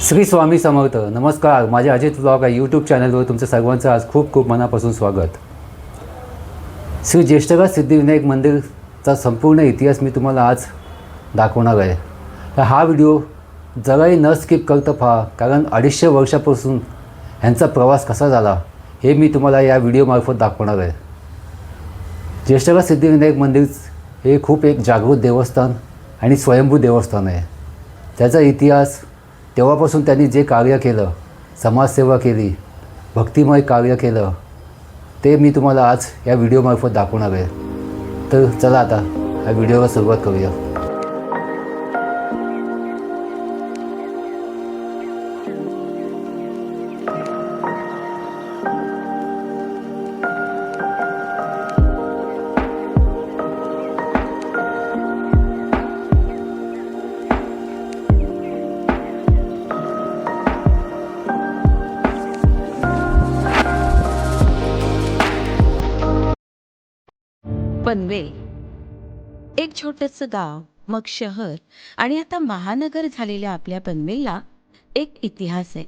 श्री स्वामी समर्थ. नमस्कार. माझे अजित व्लॉग या यूट्यूब चॅनलवर तुमचं सर्वांचं आज खूप खूप मनापासून स्वागत. श्री ज्येष्ठराज सिद्धिविनायक मंदिरचा संपूर्ण इतिहास मी तुम्हाला आज दाखवणार आहे. तर हा व्हिडिओ जराही न स्किप करता पहा, कारण 250 वर्षापासून ह्यांचा प्रवास कसा झाला हे मी तुम्हाला या व्हिडिओमार्फत दाखवणार आहे. ज्येष्ठराज सिद्धिविनायक मंदिर हे खूप एक जागृत देवस्थान आणि स्वयंभू देवस्थान आहे. त्याचा इतिहास, तेव्हापासून त्यांनी जे कार्य केलं, समाजसेवा केली, भक्तिमय कार्य केलं, ते मी तुम्हाला आज या व्हिडिओमार्फत दाखवणार आहे. तर चला आता या व्हिडिओला सुरुवात करूया. पनवेल एक छोटंसं गाव, मग शहर आणि आता महानगर झालेल्या आपल्या पनवेलला एक इतिहास आहे.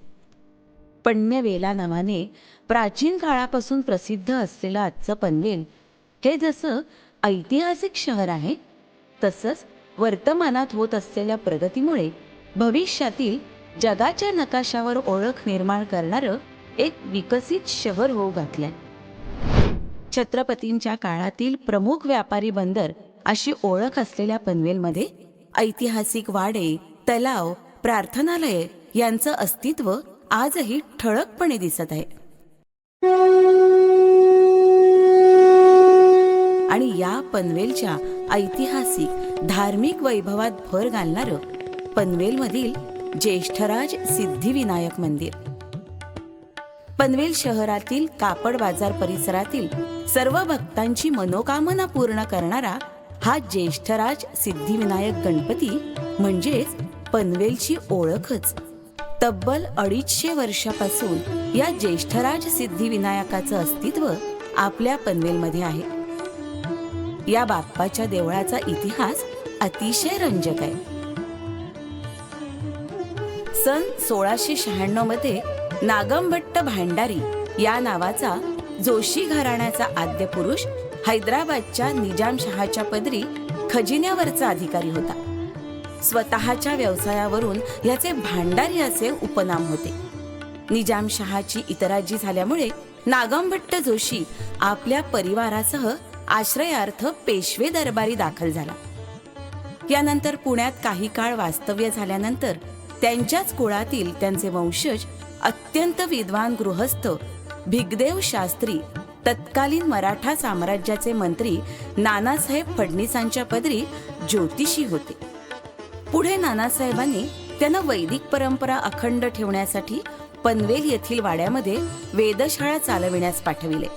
पण्यवेला नावाने प्राचीन काळापासून प्रसिद्ध असलेलं आजचं पनवेल हे जसं ऐतिहासिक शहर आहे, तसंच वर्तमानात होत असलेल्या प्रगतीमुळे भविष्यातील जगाच्या नकाशावर ओळख निर्माण करणारं एक विकसित शहर होऊ घातलंय. छत्रपतींच्या काळातील प्रमुख व्यापारी बंदर अशी ओळख असलेल्या पनवेलमध्ये ऐतिहासिक वाडे, तलाव, प्रार्थनालय यांचं अस्तित्व आजही ठळकपणे दिसत आहे. आणि या पनवेलच्या ऐतिहासिक धार्मिक वैभवात भर घालणारं पनवेलमधील ज्येष्ठराज सिद्धिविनायक मंदिर. पनवेल शहरातील कापड बाजार परिसरातील सर्व भक्तांची मनोकामना पूर्ण करणारा हा ज्येष्ठराज सिद्धिविनायक गणपती म्हणजेच पनवेलची ओळखच. तब्बल 250 वर्षापासून या ज्येष्ठराज सिद्धिविनायकाचं अस्तित्व आपल्या पनवेलमध्ये आहे. या बाप्पाच्या देवळाचा इतिहास अतिशय रंजक आहे. सन 1696 मध्ये नागमभट्ट भांडारी या नावाचा जोशी घराण्याचा आद्य पुरुष हैदराबादच्या निजामशहाच्या पदरी खजिन्यावरचा अधिकारी होता. स्वतःच्या व्यवसायावरून याचे भांडारी असे उपनाम होते. निजामशहाची इतराजी झाल्यामुळे नागमभट्ट जोशी आपल्या परिवारासह आश्रयार्थ पेशवे दरबारी दाखल झाला. यानंतर पुण्यात काही काळ वास्तव्य झाल्यानंतर त्यांच्याच कुळातील त्यांचे वंशज अत्यंत विद्वान गृहस्थ भिगदेव शास्त्री तत्कालीन मराठा साम्राज्याचे मंत्री नानासाहेब फडणीसांच्या पदरी ज्योतिषी होते. पुढे नानासाहेबांनी त्यांना वैदिक परंपरा अखंड ठेवण्यासाठी पनवेल येथील वाड्यामध्ये वेधशाळा चालविण्यास पाठविले.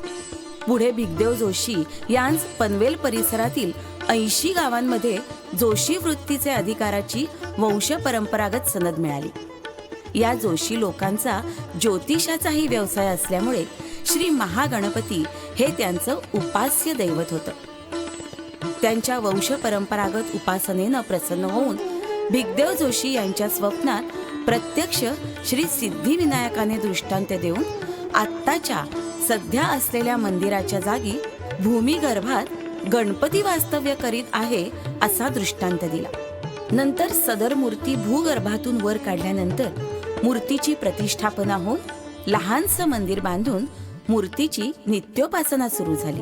पुढे भिगदेव जोशी यांस पनवेल परिसरातील 80 गावांमध्ये जोशी वृत्तीचे अधिकाराची वंश परंपरागत सनद मिळाली. या जोशी लोकांचा ज्योतिषाचाही व्यवसाय असल्यामुळे श्री महागणपती हे त्यांचं उपास्य दैवत होतं. त्यांच्या वंश परंपरागत उपासनेनं प्रसन्न होऊन भिगदेव जोशी यांच्या स्वप्नात प्रत्यक्ष श्री सिद्धिविनायकाने दृष्टांत देऊन आत्ताच्या सध्या असलेल्या मंदिराच्या जागी भूमिगर्भात गणपती वास्तव्य करीत आहे असा दृष्टांत दिला. नंतर सदर मूर्ती भूगर्भातून वर काढल्यानंतर मूर्तीची प्रतिष्ठापना होऊन लहानसं मंदिर बांधून मूर्तीची नित्योपासना सुरू झाली.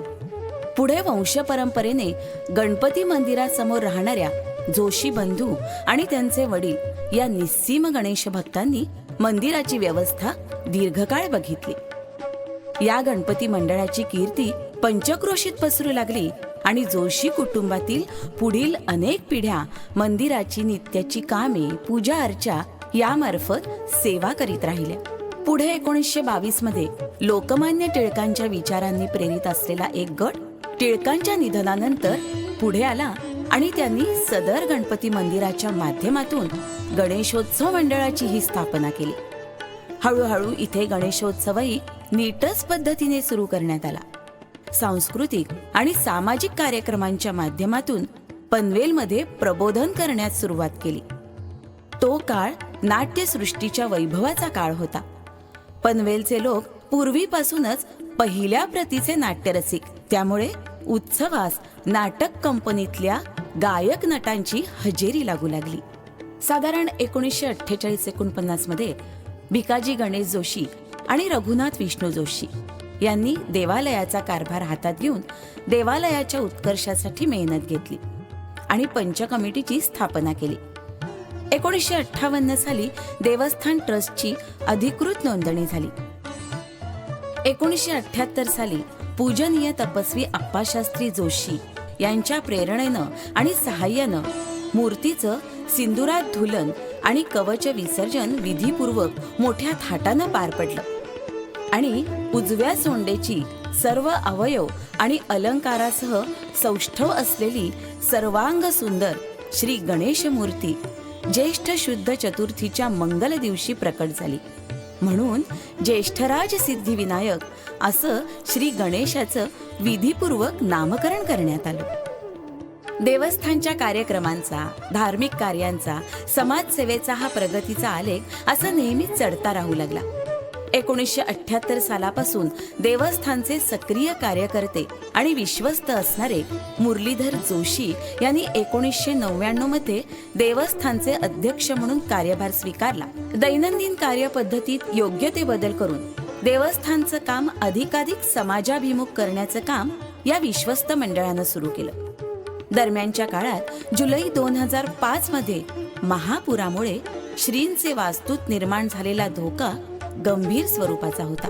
पुढे वंश परंपरेने गणपती मंदिरासमोर राहणाऱ्या जोशी बंधू आणि त्यांचे वडील या निस्सीम गणेश भक्तांनी मंदिराची व्यवस्था दीर्घकाळ बघितली. या गणपती मंडळाची कीर्ती पंचक्रोशीत पसरू लागली आणि जोशी कुटुंबातील पुढील अनेक पिढ्या मंदिराची नित्याची कामे, पूजा अर्चा यामार्फत सेवा करीत राहिल्या. पुढे 1922 मध्ये लोकमान्य टिळकांच्या विचारांनी प्रेरित असलेला एक गट टिळकांच्या निधनानंतर पुढे आला आणि त्यांनी सदर गणपती मंदिराच्या माध्यमातून गणेशोत्सव मंडळाची ही स्थापना केली. हळूहळू इथे गणेशोत्सवही नीटच पद्धतीने सुरू करण्यात आला. सांस्कृतिक आणि सामाजिक कार्यक्रमांच्या माध्यमातून पनवेलमध्ये प्रबोधन करण्यास सुरुवात केली. तो काळ नाट्यसृष्टीच्या वैभवाचा काळ होता. पनवेलचे लोक पूर्वीपासूनच पहिल्या प्रतीचे नाट्यरसिक, त्यामुळे उत्सवास नाटक कंपनीतल्या गायक नटांची हजेरी लागू लागली. साधारण 1948-49 मध्ये भिकाजी गणेश जोशी आणि रघुनाथ विष्णू जोशी यांनी देवालयाचा कारभार हातात घेऊन देवालयाच्या उत्कर्षासाठी मेहनत घेतली आणि पंच कमिटीची स्थापना केली. 1958 साली देवस्थान ट्रस्टची अधिकृत नोंदणी झाली. 1978 साली पूजनीय तपस्वी आप्पाशास्त्री जोशी यांच्या प्रेरणेनं आणि सहाय्यानं मूर्तीचं सिंदुरात धुलन आणि कवच विसर्जन विधीपूर्वक मोठ्या थाटानं पार पडलं आणि उजव्या सोंडेची सर्व अवयव आणि अलंकारासह सौष्ठव असलेली सर्वांग सुंदर श्री गणेश मूर्ती ज्येष्ठ शुद्ध चतुर्थीच्या मंगल दिवशी प्रकट झाली. म्हणून ज्येष्ठराज सिद्धिविनायक असं श्री गणेशाचं विधीपूर्वक नामकरण करण्यात आलं. देवस्थानच्या कार्यक्रमांचा, धार्मिक कार्यांचा, समाजसेवेचा हा प्रगतीचा आलेख असा नेहमीच चढता राहू लागला. 1978 सालापासून देवस्थानचे सक्रिय कार्यकर्ते आणि विश्वस्त असणारे मुरलीधर जोशी यांनी 1999 मध्ये देवस्थानचे अध्यक्ष म्हणून कार्यभार स्वीकारला. दैनंदिन कार्यपद्धतीत योग्य ते बदल करून देवस्थानचं काम अधिकाधिक समाजाभिमुख करण्याचं काम या विश्वस्त मंडळानं सुरू केलं. दरम्यानच्या काळात जुलै 2005 मध्ये महापुरामुळे श्रींचे वास्तूत निर्माण झालेला धोका गंभीर स्वरूपाचा होता.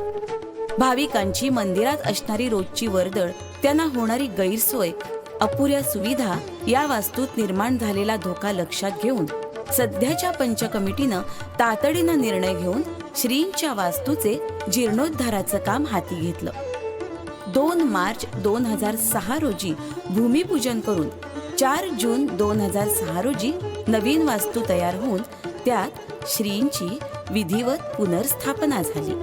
भाविकांची मंदिरात असणारी रोजची वर्दळ, त्यांना होणारी गैरसोय, अपुऱ्या सुविधा या वास्तूत निर्माण झालेला धोका लक्षात घेऊन सध्याच्या पंच कमिटीनं तातडीनं निर्णय घेऊन श्रींच्या वास्तूचे जीर्णोद्धाराचं काम हाती घेतलं. 2 मार्च 2006 रोजी भूमिपूजन करून 4 जून 2006 रोजी नवीन वास्तू तयार होऊन त्यात श्रींची विधिवत पुनर्स्थापना झाली.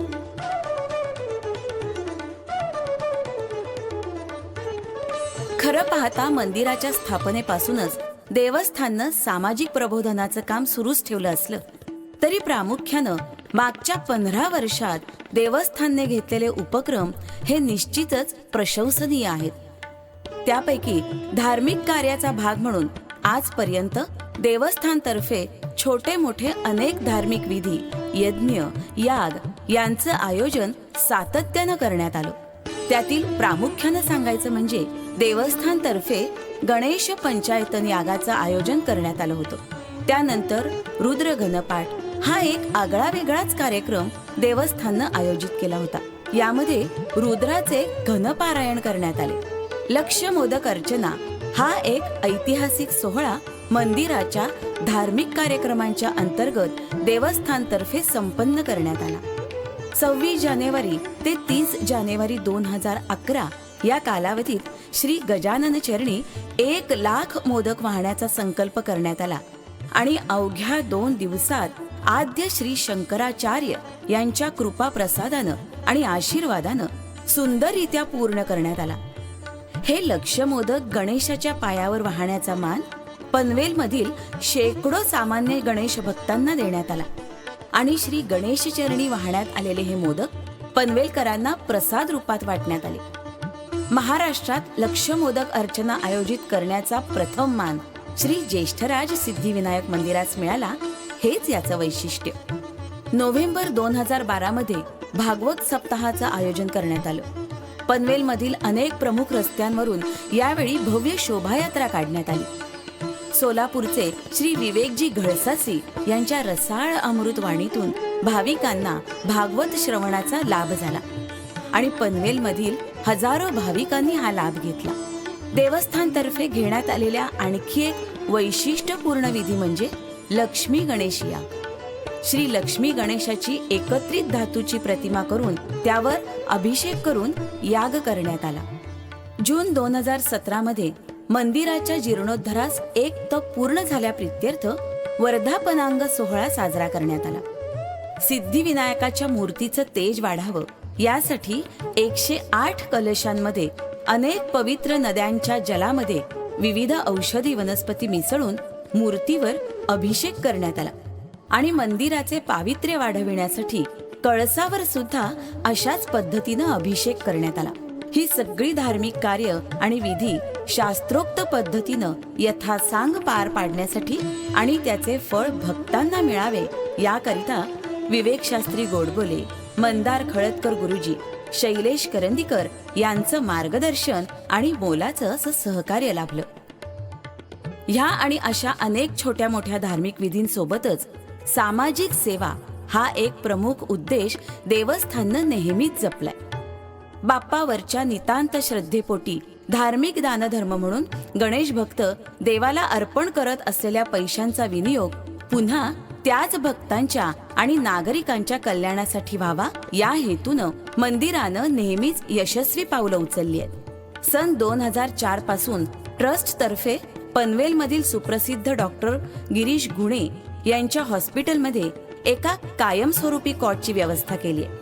खरं पाहता मंदिराच्या स्थापनेपासूनच देवस्थाननं सामाजिक प्रबोधनाचं काम सुरूच ठेवलं असलं तरी प्रामुख्यानं मागच्या 15 वर्षात देवस्थानने घेतलेले उपक्रम हे निश्चितच प्रशंसनीय आहेत. त्यापैकी धार्मिक कार्याचा भाग म्हणून आजपर्यंत देवस्थानतर्फे छोटे मोठे अनेक धार्मिक विधी, यज्ञ, याग यांचं आयोजन सातत्यानं करण्यात आलं. त्यातील प्रामुख्यानं सांगायचं म्हणजे देवस्थानतर्फे गणेश पंचायतन यागाचं आयोजन करण्यात आलं होतं. त्यानंतर रुद्र घनपाठ हा एक आगळा वेगळाच कार्यक्रम देवस्थाननं आयोजित केला होता. यामध्ये रुद्राचे घनपारायण करण्यात आले. लक्ष्य मोदक अर्चना हा एक ऐतिहासिक सोहळा मंदिराच्या धार्मिक कार्यक्रमांच्या अंतर्गत देवस्थानतर्फे संपन्न करण्यात आला. 26 जानेवारी ते 30 जानेवारी 2011 या कालावधीत श्री गजानन चरणी 1 लाख मोदक वाहण्याचा संकल्प करण्यात आला आणि अवघ्या 2 दिवसात आद्य श्री शंकराचार्य यांच्या कृपा प्रसादानं आणि आशीर्वादानं सुंदररित्या पूर्ण करण्यात आला. हे लक्ष्य मोदक गणेशाच्या पायावर वाहण्याचा मान पनवेलमधील शेकडो सामान्य गणेश भक्तांना देण्यात आला आणि श्री गणेश चरणी वाहण्यात आलेले हे मोदक पनवेलकरांना प्रसाद रूपात वाटण्यात आले. महाराष्ट्रात लक्ष्य मोदक अर्चना आयोजित करण्याचा प्रथम मान श्री ज्येष्ठराज सिद्धिविनायक मंदिरास मिळाला, हेच याचं वैशिष्ट्य. नोव्हेंबर 2012 मध्ये भागवत सप्ताहाचं आयोजन करण्यात आलं. पनवेलमधील अनेक प्रमुख रस्त्यांवरून यावेळी भव्य शोभायात्रा काढण्यात आली. सोलापूरचे श्री विवेकजी घळसासी यांच्या रसाळ अमृतवाणीतून भाविकांना भागवत श्रवणाचा लाभ झाला आणि पनवेलमधील हजारो भाविकांनी हा लाभ घेतला. देवस्थानतर्फे घेण्यात आलेल्या आणखी एक वैशिष्ट्यपूर्ण विधी म्हणजे लक्ष्मी गणेश याग. श्री लक्ष्मी गणेशाची एकत्रित धातूची प्रतिमा करून त्यावर अभिषेक करून याग करण्यात आला. जून 2017 मध्ये मंदिराच्या जीर्णोद्धारास 1 तप पूर्ण झाल्याप्रित्यर्थ वर्धापनांग सोहळा साजरा करण्यात आला. सिद्धिविनायकाच्या मूर्तीचं तेज वाढावं यासाठी 108 कलशांमध्ये अनेक पवित्र नद्यांच्या जलामध्ये विविध औषधी वनस्पती मिसळून मूर्तीवर अभिषेक करण्यात आला. आणि मंदिराचे पावित्र्य वाढविण्यासाठी कळसावर सुद्धा अशाच पद्धतीनं अभिषेक करण्यात आला. ही सगळी धार्मिक कार्य आणि विधी शास्त्रोक्त पद्धतीनं यथासांग पार पाडण्यासाठी आणि त्याचे फळ भक्तांना मिळावे याकरिता विवेक शास्त्री गोडबोले, मंदार खळदकर गुरुजी, शैलेश करंदीकर यांचं मार्गदर्शन आणि मोलाचं असं सहकार्य लाभलं. ह्या आणि अशा अनेक छोट्या मोठ्या धार्मिक विधींसोबतच सामाजिक सेवा हा एक प्रमुख उद्देश देवस्थाननं नेहमीच जपलाय. बाप्पावरच्या नितांत श्रद्धेपोटी धार्मिक दानधर्म म्हणून गणेश भक्त देवाला अर्पण करत असलेल्या पैशांचा विनियोग पुन्हा त्याच भक्तांच्या आणि नागरिकांच्या कल्याणासाठी व्हावा या हेतूनं मंदिरानं नेहमीच यशस्वी पावलं उचलली आहेत. सन 2004 पासून ट्रस्ट तर्फे पनवेलमधील सुप्रसिद्ध डॉक्टर गिरीश गुणे यांच्या हॉस्पिटलमध्ये एका कायमस्वरूपी कॉटची व्यवस्था केली आहे.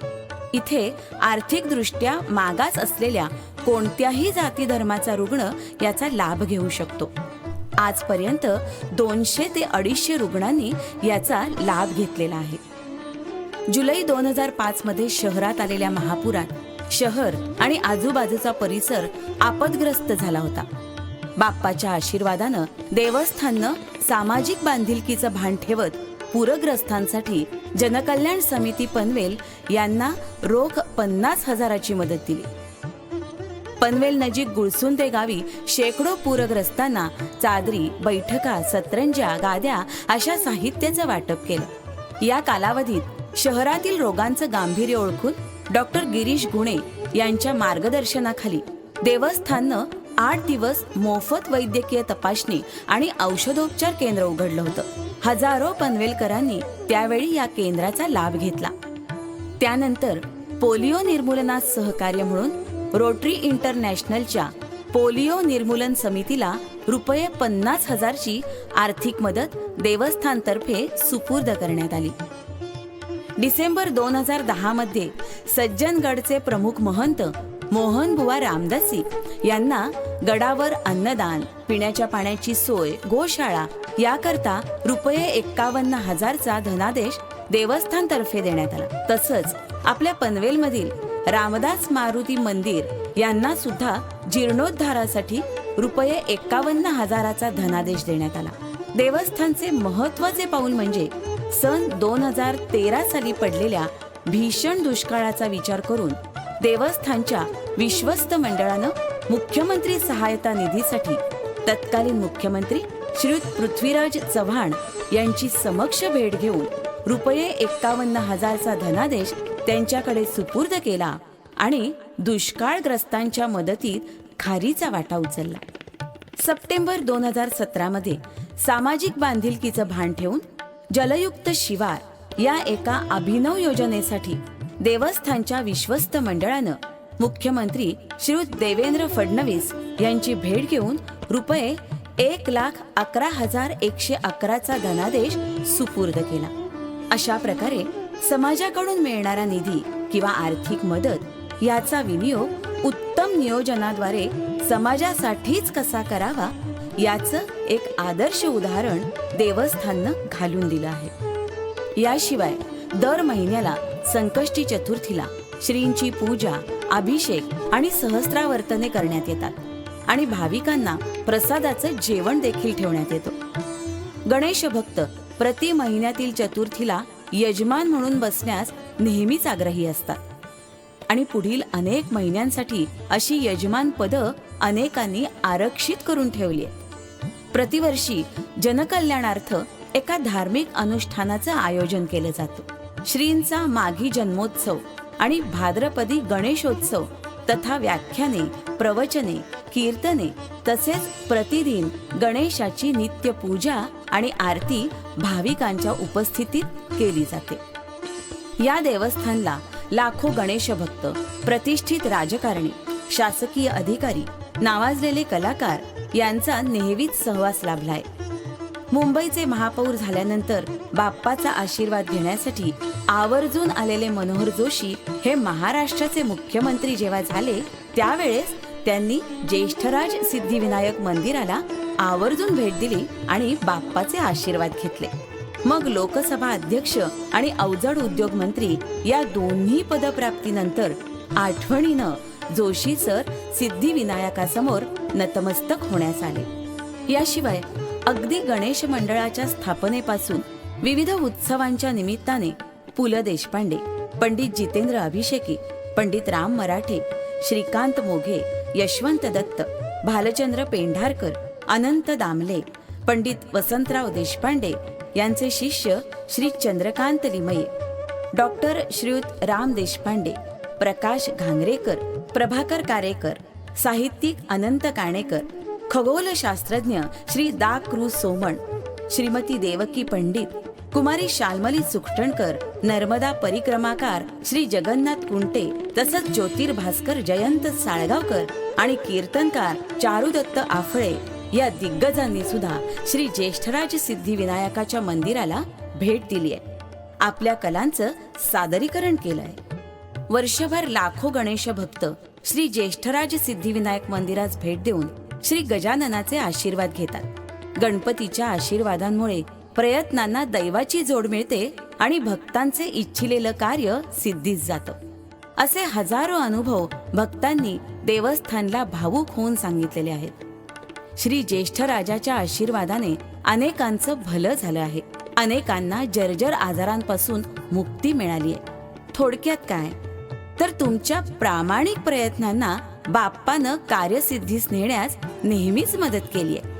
इथे आर्थिकदृष्ट्या मागास असलेल्या कोणत्याही जाती धर्माचा रुग्ण याचा लाभ घेऊ शकतो. आजपर्यंत 200 ते 250 रुग्णांनी याचा लाभ घेतलेला आहे. जुलै 2005 मध्ये शहरात आलेल्या महापुरात शहर आणि आजूबाजूचा परिसर आपदग्रस्त झाला होता. बाप्पाच्या आशीर्वादानं देवस्थाननं सामाजिक बांधिलकीचं भान ठेवत पूरग्रस्तांसाठी जनकल्याण समिती पनवेल यांना रोख 50,000ची मदत दिली. पनवेल नजीक गुळसुंदे गावी शेकडो पूरग्रस्तांना चादरी, बैठका, सतरंज्या, गाद्या अशा साहित्याचं वाटप केलं. या कालावधीत शहरातील रोगांचं गांभीर्य ओळखून डॉक्टर गिरीश गुणे यांच्या मार्गदर्शनाखाली देवस्थाननं 8 दिवस मोफत वैद्यकीय तपासणी आणि औषधोपचार केंद्र उघडलं होतं. हजारो पनवेलकरांनी त्यावेळी या केंद्राचा लाभ घेतला. त्यानंतर पोलिओ निर्मूलनास सहकार्य म्हणून रोटरी इंटरनॅशनलच्या पोलिओ निर्मूलन समितीला रुपये 50,000ची आर्थिक मदत देवस्थानतर्फे सुपूर्द करण्यात आली. डिसेंबर 2010 मध्ये सज्जनगडचे प्रमुख महंत मोहनबुवा रामदासी यांना गडावर अन्नदान, पिण्याच्या पाण्याची सोय, गोशाळा याकरता रुपये 51,000चा धनादेश देवस्थानतर्फे देण्यात आला. तसंच आपल्या पनवेलमधील रामदास मारुती मंदिर यांना सुद्धा जीर्णोद्धारासाठी रुपये 51,000चा धनादेश देण्यात आला. देवस्थानचे महत्वाचे पाऊल म्हणजे सन 2013 साली पडलेल्या भीषण दुष्काळाचा विचार करून देवस्थानच्या विश्वस्त मंडळानं मुख्यमंत्री सहायता निधीसाठी तत्कालीन मुख्यमंत्री श्रीयुत पृथ्वीराज चव्हाण यांची समक्ष भेट घेऊन रुपये 51,000चा धनादेश त्यांच्याकडे सुपूर्द केला आणि दुष्काळग्रस्तांच्या मदतीत खारीचा वाटा उचलला. सप्टेंबर 2017 मध्ये सामाजिक बांधिलकीचं भान ठेवून जलयुक्त शिवार या एका अभिनव योजनेसाठी देवस्थानच्या विश्वस्त मंडळानं मुख्यमंत्री श्रीयुत देवेंद्र फडणवीस यांची भेट घेऊन रुपये 1,11,111चा धनादेश सुपूर्द केला. अशा प्रकारे समाजाकडून मिळणारा निधी किंवा आर्थिक मदत याचा विनियोग उत्तम नियोजनाद्वारे समाजासाठीच कसा करावा याचं एक आदर्श उदाहरण देवस्थाननं घालून दिलं आहे. याशिवाय दर महिन्याला संकष्टी चतुर्थीला श्रींची पूजा, अभिषेक आणि सहस्रावर्तने करण्यात येतात आणि भाविकांना प्रसादाचं जेवण देखील ठेवण्यात येतं. गणेश भक्त प्रति महिन्यातील चतुर्थीला यजमान म्हणून बसण्यास नेहमीच आग्रही असतात आणि पुढील अनेक महिन्यांसाठी अशी यजमान पदं अनेकांनी आरक्षित करून ठेवली आहेत. प्रतिवर्षी जनकल्याणार्थ एका धार्मिक अनुष्ठानाचं आयोजन केलं जातं. श्रींचा माघी जन्मोत्सव आणि भाद्रपदी गणेशोत्सव तथा व्याख्याने, प्रवचने, कीर्तने तसेच प्रतिदिन गणेशाची नित्य पूजा आणि आरती भाविकांच्या उपस्थितीत केली जाते. या देवस्थानला लाखो गणेश भक्त, प्रतिष्ठित राजकारणी, शासकीय अधिकारी, नावाजलेले कलाकार यांचा नेहमीच सहवास लाभलाय. मुंबईचे महापौर झाल्यानंतर बाप्पाचा आशीर्वाद घेण्यासाठी आवर्जून आलेले मनोहर जोशी हे महाराष्ट्राचे मुख्यमंत्री जेव्हा झाले त्यावेळेस त्यांनी ज्येष्ठराज सिद्धिविनायक मंदिराला आवर्जून भेट दिली आणि बाप्पाचे आशीर्वाद घेतले. मग लोकसभा अध्यक्ष आणि अवजड उद्योग मंत्री या दोन्ही पदप्राप्तीनंतर आठवणीनं जोशी सर सिद्धिविनायकासमोर नतमस्तक होण्यास आले. याशिवाय अगदी गणेश मंडळाच्या स्थापनेपासून विविध उत्सवांच्या निमित्ताने पु ल देशपांडे, पंडित जितेंद्र अभिषेकी, पंडित राम मराठे, श्रीकांत मोघे, यशवंत दत्त, भालचंद्र पेंढारकर, अनंत दामले, पंडित वसंतराव देशपांडे यांचे शिष्य श्री चंद्रकांत लिमये, डॉक्टर श्रीयुत राम देशपांडे, प्रकाश घांगरेकर, प्रभाकर कारेकर, साहित्यिक अनंत काणेकर, खगोलशास्त्रज्ञ श्री दा कृ सोमण, श्रीमती देवकी पंडित, कुमारी शाल्मली सुखटणकर, नर्मदा परिक्रमाकार श्री जगन्नाथ कुंटे, तसंच ज्योतिर्भास्कर जयंत साळगावकर आणि कीर्तनकार चारुदत्त आफळे या दिग्गजांनी सुद्धा श्री ज्येष्ठराज सिद्धिविनायकाच्या मंदिराला भेट दिली आहे. आपल्या कलांचं सादरीकरण केलंय. वर्षभर लाखो गणेश भक्त श्री ज्येष्ठराज सिद्धिविनायक मंदिरास भेट देऊन श्री गजाननाचे आशीर्वाद घेतात. गणपतीच्या आशीर्वादांमुळे प्रयत्नांना दैवाची जोड मिळते आणि भक्तांचे इच्छिलेलं कार्य सिद्धीस जातं. असे हजारो अनुभव भक्तांनी देवस्थानला भावूक होऊन सांगितलेले आहेत. श्री ज्येष्ठराजाच्या आशीर्वादाने अनेकांचं भलं झालं आहे. अनेकांना जर्जर आजारांपासून मुक्ती मिळाली आहे. थोडक्यात काय तर तुमच्या प्रामाणिक प्रयत्नांना बाप्पानं कार्यसिद्धीस नेण्यास नेहमीच मदत केली आहे.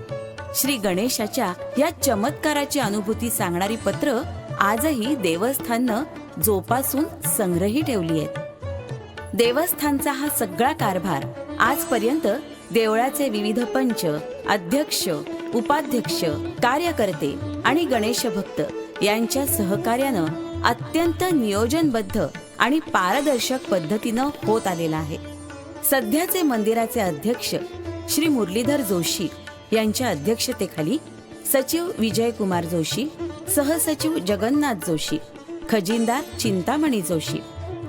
श्री गणेशाच्या या चमत्काराची अनुभूती सांगणारी पत्र आजही देवस्थाननं जोपासून संग्रही ठेवली आहेत. देवस्थानचा हा सगळा कारभार आजपर्यंत देवळाचे विविध पंच, अध्यक्ष, उपाध्यक्ष, कार्यकर्ते आणि गणेश भक्त यांच्या सहकार्यानं अत्यंत नियोजनबद्ध आणि पारदर्शक पद्धतीनं होत आलेला आहे. सध्याचे मंदिराचे अध्यक्ष श्री मुरलीधर जोशी यांच्या अध्यक्षतेखाली सचिव विजयकुमार जोशी, सहसचिव जगन्नाथ जोशी, खजिनदार चिंतामणी जोशी,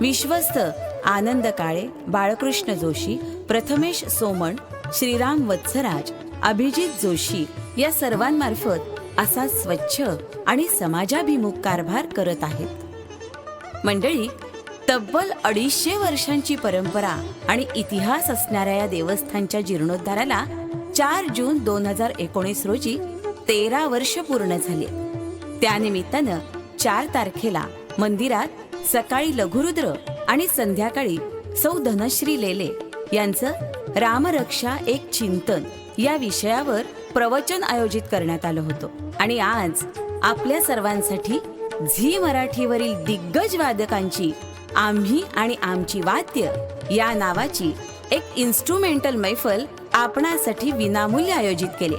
विश्वस्त आनंद काळे, बाळकृष्ण जोशी, प्रथमेश सोमण, श्रीराम वत्सराज, अभिजित जोशी या सर्वांमार्फत असा स्वच्छ आणि समाजाभिमुख कारभार करत आहेत. मंडळी, तब्बल 250 वर्षांची परंपरा आणि इतिहास असणाऱ्या या देवस्थानच्या जीर्णोद्धाराला 4 जून 2019 रोजी 13 वर्ष पूर्ण झाली. त्यानिमित्तानं 4 तारखेला मंदिरात सकाळी लघुरुद्र आणि संध्याकाळी सौ धनश्री लेले यांचं रामरक्षा एक चिंतन या विषयावर प्रवचन आयोजित करण्यात आलं होतं. आणि आज आपल्या सर्वांसाठी झी मराठीवरील दिग्गज वादकांची आम्ही आणि आमची वाद्य या नावाची एक इन्स्ट्रुमेंटल मैफल आपणासाठी विनामूल्य आयोजित केले.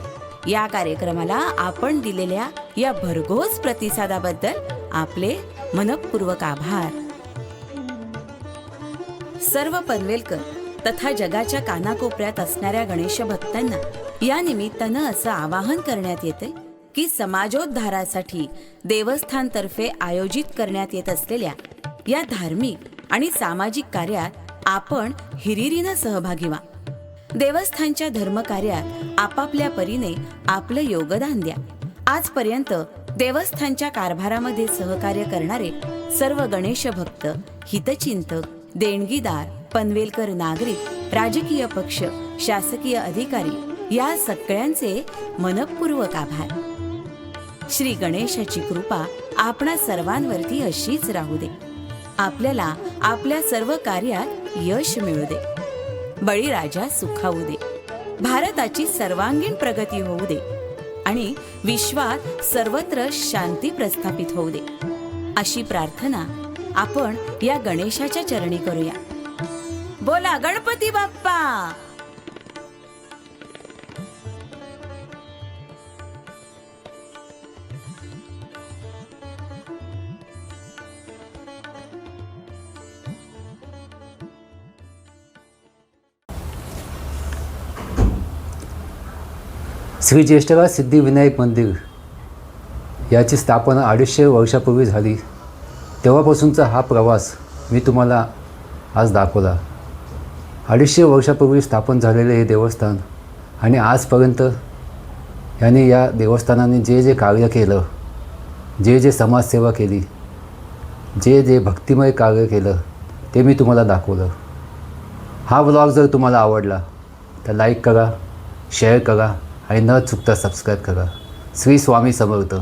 या कार्यक्रमाला आपण दिलेल्या या भरघोस प्रतिसादाबद्दल आपले मनपूर्वक आभार. सर्व पनवेलकर तथा जगाच्या कानाकोपऱ्यात असणाऱ्या गणेश भक्तांना या निमित्तानं असं आवाहन करण्यात येते की समाजोद्धारासाठी देवस्थानतर्फे आयोजित करण्यात येत असलेल्या या धार्मिक आणि सामाजिक कार्यात आपण हिरिरीनं सहभागी व्हा. देवस्थानच्या धर्मकार्यात आपापल्या परीने आपलं योगदान द्या. आजपर्यंत देवस्थानच्या कारभारामध्ये सहकार्य करणारे सर्व गणेश भक्त, हितचिंतक, देणगीदार, पनवेलकर नागरिक, राजकीय पक्ष, शासकीय अधिकारी या सगळ्यांचे मनपूर्वक आभार. श्री गणेशाची कृपा आपणा सर्वांवरती अशीच राहू दे. आपल्याला आपल्या सर्व कार्यात यश मिळू दे. बळीराजा सुखावू दे. भारताची सर्वांगीण प्रगती होऊ दे आणि विश्वात सर्वत्र शांती प्रस्थापित होऊ दे अशी प्रार्थना आपण या गणेशाच्या चरणी करूया. बोला गणपती बाप्पा. श्री ज्येष्ठराज सिद्धिविनायक मंदिर याची स्थापना 250 वर्षापूर्वी झाली. तेव्हापासूनचा हा प्रवास मी तुम्हाला आज दाखवला. 250 वर्षापूर्वी स्थापन झालेले हे देवस्थान आणि आजपर्यंत यांनी या देवस्थानाने जे जे कार्य केलं जे जे समाजसेवा केली, जे जे भक्तिमय कार्य केलं ते मी तुम्हाला दाखवलं. हा व्लॉग जर तुम्हाला आवडला तर लाईक करा, शेअर करा आणि न चुकता सबस्क्राईब करा. श्री स्वामी समर्थ.